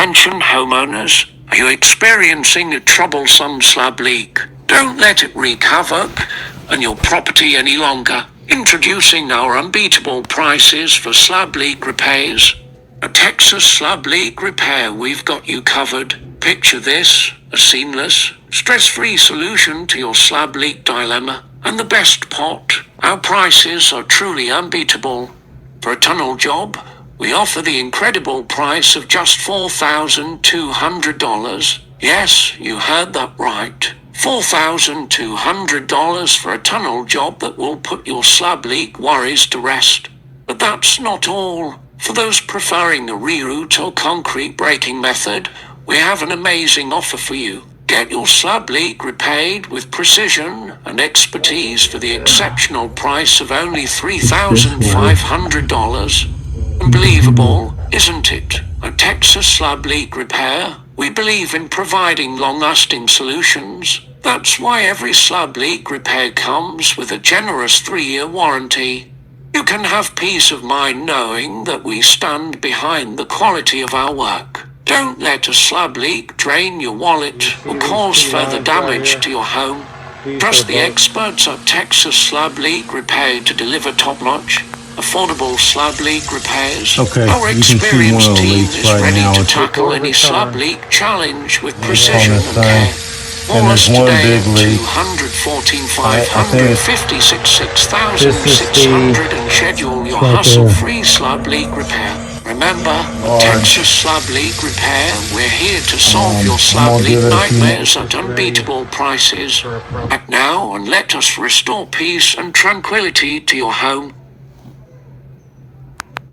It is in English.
Attention homeowners, are you experiencing a troublesome slab leak? Don't let it wreak havoc on your property any longer. Introducing our unbeatable prices for slab leak repairs. At Texas Slab Leak Repair, we've got you covered. Picture this, a seamless, stress-free solution to your slab leak dilemma. And the best part, our prices are truly unbeatable. For a tunnel job, we offer the incredible price of just $4,200. Yes, you heard that right. $4,200 for a tunnel job that will put your slab leak worries to rest. But that's not all. For those preferring a reroute or concrete breaking method, we have an amazing offer for you. Get your slab leak repaired with precision and expertise for the exceptional price of only $3,500. Unbelievable, isn't it? At Texas Slab Leak Repair, we believe in providing long-lasting solutions. That's why every slab leak repair comes with a generous 3-year warranty. You can have peace of mind knowing that we stand behind the quality of our work. Don't let a slab leak drain your wallet or cause further damage to your home. Trust the experts at Texas Slab Leak Repair to deliver top-notch, affordable slab leak repairs. Okay, our you can see one experienced of the team leaks is right ready now. to It's tackle any slab leak challenge with precision on and this care. thing. Call And us there's one today big at leak. 214 I think 556 this is 6600 and schedule your right hassle-free slab leak repair. Remember, at Texas Slab Leak Repair, we're here to solve your slab leak nightmares at unbeatable prices. Act now and let us restore peace and tranquility to your home.